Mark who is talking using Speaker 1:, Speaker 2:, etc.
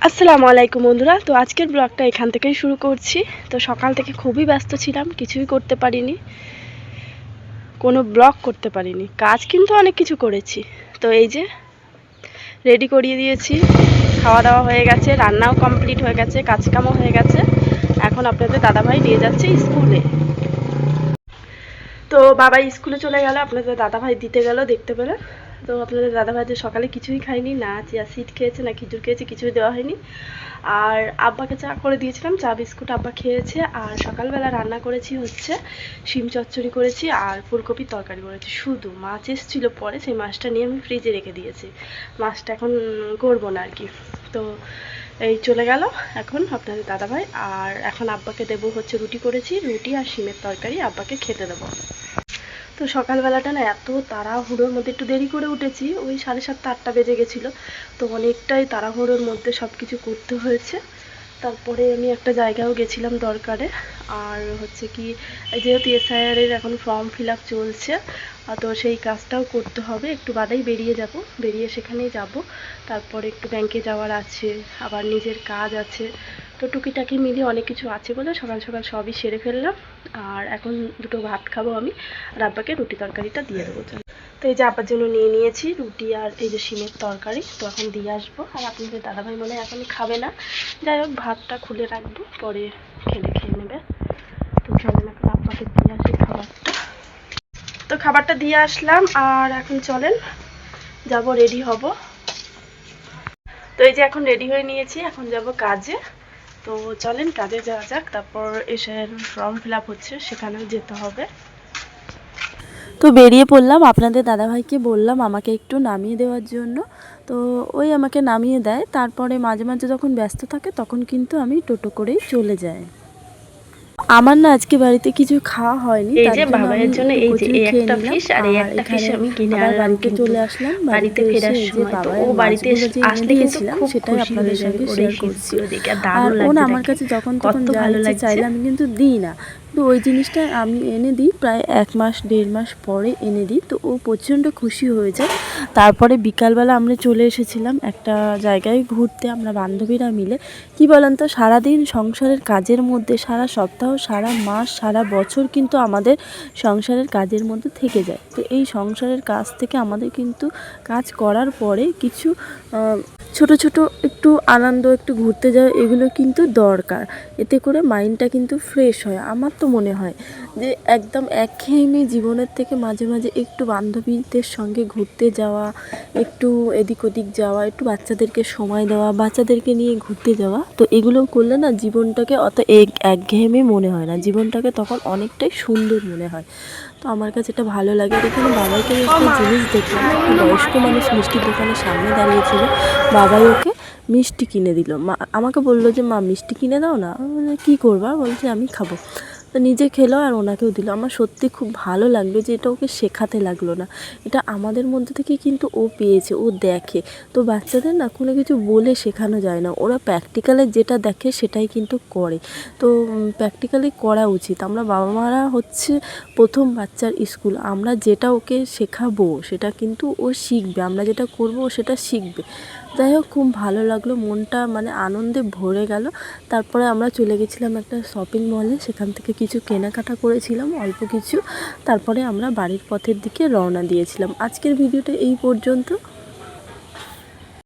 Speaker 1: আসসালামু আলাইকুম বন্ধুরা। তো আজকের ব্লগটা এখান থেকেই শুরু করছি। তো সকাল থেকে খুবই ব্যস্ত ছিলাম, কিছুই করতে পারিনি, কোনো ব্লগ করতে পারিনি। কাজ কিন্তু অনেক কিছু করেছি। তো এই যে রেডি করিয়ে দিয়েছি, খাওয়া দাওয়া হয়ে গেছে, রান্নাও কমপ্লিট হয়ে গেছে, কাজকামও হয়ে গেছে। এখন আপনাদের দাদাভাই নিয়ে যাচ্ছে স্কুলে। তো বাবা স্কুলে চলে গেল, আপনাদের দাদাভাই দিতে গেল, দেখতে পেলেন। তো আপনাদের দাদাভাই যে সকালে কিছুই খায়নি, না চিয়া সিড খেয়েছে না খিচুড়ি খেয়েছে, কিছুই দেওয়া হয়নি। আর আব্বাকে চা করে দিয়েছিলাম, চা বিস্কুট আব্বা খেয়েছে। আর সকালবেলা রান্না করেছি হচ্ছে শিম চচ্চড়ি করেছি আর ফুলকপির তরকারি করেছি। শুধু মাছ এসেছিলো পরে, সেই মাছটা নিয়ে আমি ফ্রিজে রেখে দিয়েছি, মাছটা এখন করবো না আর কি। তো এই চলে গেল এখন আপনাদের দাদাভাই। আর এখন আব্বাকে দেবো হচ্ছে রুটি করেছি, রুটি আর শিমের তরকারি আব্বাকে খেতে দেবো। তো সকালবেলাটা না এত তাড়াহুড়োর মধ্যে, একটু দেরি করে উঠেছি, ওই 7:30 8টা বেজে গেছিলো। তো অনেকটাই তাড়াহুড়োর মধ্যে সব কিছু করতে হয়েছে। তারপরে আমি একটা জায়গায়ও গেছিলাম দরকারে। আর হচ্ছে কি, যেহেতু এসআইআরের এখন ফর্ম ফিল আপ চলছে, তো সেই কাজটাও করতে হবে। একটু বাদেই বেরিয়ে যাব, বেরিয়ে সেখানেই যাব। তারপরে একটু ব্যাংকে যাওয়ার আছে, আবার নিজের কাজ আছে। তো টুকিটাকি মিলিয়ে অনেক কিছু আছে বলে সকাল সকাল সবই সেরে ফেললাম। আর এখন দুটো ভাত খাবো আমি, আর আব্বাকে রুটি তরকারিটা দিয়ে দেবো। তো এই যে আব্বার জন্য নিয়ে নিয়েছি রুটি আর এই যে শিমের তরকারি। তো এখন দিয়ে আসবো। আর আপনাদের দাদাভাই মনে হয় এখন খাবে না, যাই হোক ভাতটা খুলে রাখবো, পরে খেয়ে নেবে। তো চলেন এখন আব্বাকে দিয়ে আসি খাবারটা। তো খাবারটা দিয়ে আসলাম, আর এখন চলেন যাব, রেডি হব। তো এই যে এখন রেডি হয়ে নিয়েছি, এখন যাব কাজে। তো চলেন কাজে যাওয়া যাক। তারপর এসে ফর্ম ফিল আপ হচ্ছে, সেখানেও যেতে হবে।
Speaker 2: তো বেরিয়ে পড়লাম, আপনাদের দাদাভাইকে বললাম আমাকে একটু নামিয়ে দেওয়ার জন্য। তো ওই আমাকে নামিয়ে দেয়, তারপরে মাঝে মাঝে যখন ব্যস্ত থাকে তখন কিন্তু আমি টোটো করেই চলে যাই। আমার না আজকে বাড়িতে কিছু খাওয়া হয়নি, তার জন্য আমি একটু কচুরি খেয়ে নিলাম। আর এখানে আবার বাড়িতে চলে আসলাম। বাড়িতে এসে এই যে বাবাইয়ের মাছগুলো যে এনে দিয়েছিলাম সেটাই আপনাদের সঙ্গে শেয়ার করছি। আর ও না আমার কাছে যখন তখন যা ইচ্ছে চাইলে আমি কিন্তু দিই না, তো ওই জিনিসটা আমি এনে দিই প্রায় 1 মাস 1.5 মাস পরে এনে দিই। তো ও প্রচণ্ড খুশি হয়ে যায়। তারপরে বিকালবেলা আমরা চলে এসেছিলাম একটা জায়গায় ঘুরতে, আমরা বান্ধবীরা মিলে। কি বলেন তো, সারাদিন সংসারের কাজের মধ্যে, সারা সপ্তাহ, সারা মাস, সারা বছর কিন্তু আমাদের সংসারের কাজের মধ্যে থেকে যায়। তো এই সংসারের কাজ থেকে আমাদের কিন্তু কাজ করার পরে কিছু ছোট ছোট একটু আনন্দ, একটু ঘুরতে যাওয়া, এগুলো কিন্তু দরকার। এতে করে মাইন্ডটা কিন্তু ফ্রেশ হয়। আমার তো মনে হয় যে একদম একঘেয়েমি জীবনের থেকে মাঝে মাঝে একটু বান্ধবীদের সঙ্গে ঘুরতে যাওয়া, একটু এদিক ওদিক যাওয়া, একটু বাচ্চাদেরকে সময় দেওয়া, বাচ্চাদেরকে নিয়ে ঘুরতে যাওয়া, তো এগুলো করলে না জীবনটাকে অত একঘেয়েমি মনে হয় না, জীবনটাকে তখন অনেকটাই সুন্দর মনে হয়। তো আমার কাছে এটা ভালো লাগে। আর এখানে বাবাইকে একটা জিনিস দেখলাম, একটা বয়স্ক মানুষ মিষ্টির দোকানের সামনে দাঁড়িয়েছিল, বাবাই ওকে মিষ্টি কিনে দিল। মা আমাকে বললো যে মা মিষ্টি কিনে দাও না। আমি বললাম কী করবা, বলছে আমি খাবো। তো নিজে খেলো আর ওনাকেও দিল। আমার সত্যি খুব ভালো লাগলো যে এটা ওকে শেখাতে লাগলো না, এটা আমাদের মধ্যে থেকে কিন্তু ও পেয়েছে, ও দেখে। তো বাচ্চাদের না কোনো কিছু বলে শেখানো যায় না, ওরা প্র্যাকটিক্যালে যেটা দেখে সেটাই কিন্তু করে। তো প্র্যাকটিক্যালি করা উচিত। আমরা বাবা মারা হচ্ছে প্রথম বাচ্চার স্কুল, আমরা যেটা ওকে শেখাবো সেটা কিন্তু ও শিখবে, আমরা যেটা করবো ও সেটা শিখবে। যাই হোক, খুব ভালো লাগলো, মনটা মানে আনন্দে ভরে গেল। তারপরে আমরা চলে গেছিলাম একটা শপিং মলে, সেখান থেকে কিছু কেনাকাটা করেছিলাম অল্প কিছু। তারপরে আমরা বাড়ির পথের দিকে রওনা দিয়েছিলাম। আজকের ভিডিওটা এই পর্যন্ত।